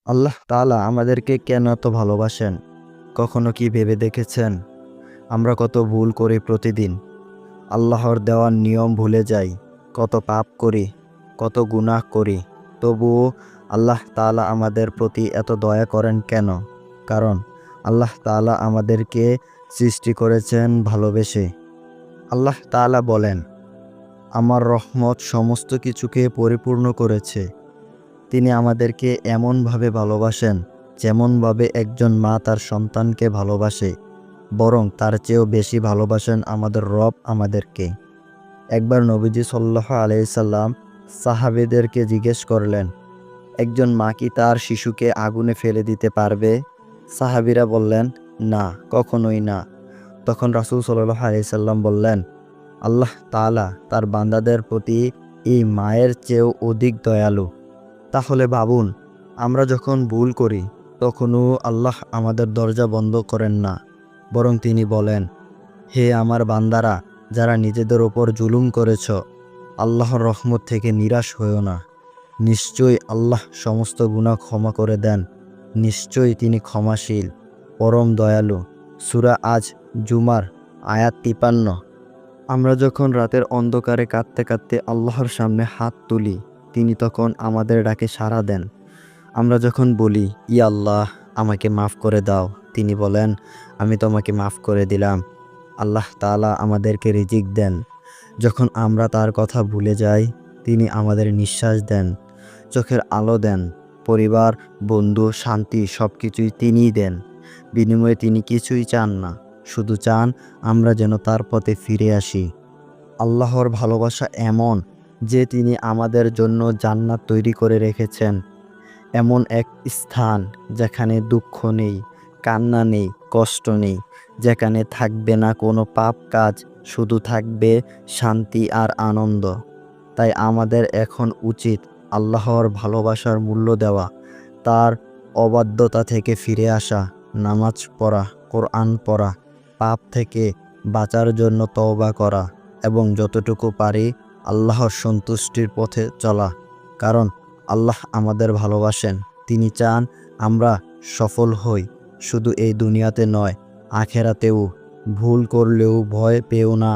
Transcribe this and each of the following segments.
আল্লাহ তাআলা আমাদেরকে কেন এত ভালোবাসেন? কখনো কি ভেবে দেখেছেন? আমরা কত ভুল করি প্রতিদিন। আল্লাহর দেওয়া নিয়ম ভুলে যাই। কত পাপ করি, কত গুনাহ করি। তবুও আল্লাহ তাআলা আমাদের প্রতি এত দয়া করেন কেন? কারণ আল্লাহ তাআলা আমাদেরকে সৃষ্টি করেছেন ভালোবেসে। আল্লাহ তাআলা বলেন, আমার রহমত সমস্ত কিছুকে পরিপূর্ণ করেছে। তিনি আমাদেরকে এমনভাবে ভালোবাসেন, যেমনভাবে একজন মা তার সন্তানকে ভালোবাসে, বরং তার চেয়েও বেশি ভালোবাসেন আমাদের রব আমাদেরকে। একবার নবীজি সাল্লাল্লাহু আলাইহি সাল্লাম সাহাবীদেরকে জিজ্ঞেস করলেন, একজন মা কি তার শিশুকে আগুনে ফেলে দিতে পারবে? সাহাবীরা বললেন, না, কখনোই না। তখন রাসূল সাল্লাল্লাহু আলাইহি সাল্লাম বললেন, আল্লাহ তাআলা তার বান্দাদের প্রতি এই মায়ের চেয়েও অধিক দয়ালু। তাহলে ভাবুন, আমরা যখন ভুল করি তখনও আল্লাহ আমাদের দরজা বন্ধ করেন না, বরং তিনি বলেন, হে আমার বান্দারা, যারা নিজেদের ওপর জুলুম করেছ, আল্লাহর রহমত থেকে নিরাশ হয়েও না। নিশ্চয়ই আল্লাহ সমস্ত গুনাহ ক্ষমা করে দেন। নিশ্চয়ই তিনি ক্ষমাশীল, পরম দয়ালু। সূরা আজ জুমার আয়াত 53। আমরা যখন রাতের অন্ধকারে কাঁদতে কাঁদতে আল্লাহর সামনে হাত তুলি, তিনি তখন আমাদের ডাকে সাড়া দেন। আমরা যখন বলি, ইয়া আল্লাহ, আমাকে মাফ করে দাও, তিনি বলেন, আমি তোমাকে মাফ করে দিলাম। আল্লাহ তাআলা আমাদেরকে রিজিক দেন। যখন আমরা তার কথা ভুলে যাই, তিনি আমাদের নিঃশ্বাস দেন, চোখের আলো দেন, পরিবার, বন্ধু, শান্তি সবকিছুই তিনিই দেন। বিনিময়ে তিনি কিছুই চান না, শুধু চান আমরা যেন তার পথে ফিরে আসি। আল্লাহর ভালোবাসা এমন যে তিনি আমাদের জন্য জান্নাত তৈরি করে রেখেছেন, এমন এক স্থান যেখানে দুঃখ নেই, কান্না নেই, কষ্ট নেই, যেখানে থাকবে না কোনো পাপ কাজ, শুধু থাকবে শান্তি আর আনন্দ। তাই আমাদের এখন উচিত আল্লাহর ভালোবাসার মূল্য দেওয়া, তার অবাধ্যতা থেকে ফিরে আসা, নামাজ পড়া, কোরআন পড়া, পাপ থেকে বাঁচার জন্য তওবা করা এবং যতটুকু পারি আল্লাহর সন্তুষ্টির পথে চলা। কারণ আল্লাহ আমাদের ভালোবাসেন। তিনি চান আমরা সফল হই, শুধু এই দুনিয়াতে নয়, আখেরাতেও। ভুল করলেও ভয় পেও না,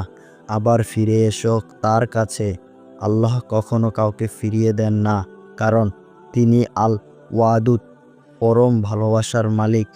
আবার ফিরে এসো তার কাছে। আল্লাহ কখনো কাউকে ফিরিয়ে দেন না, কারণ তিনি আল ওয়াদুদ, পরম ভালোবাসার মালিক।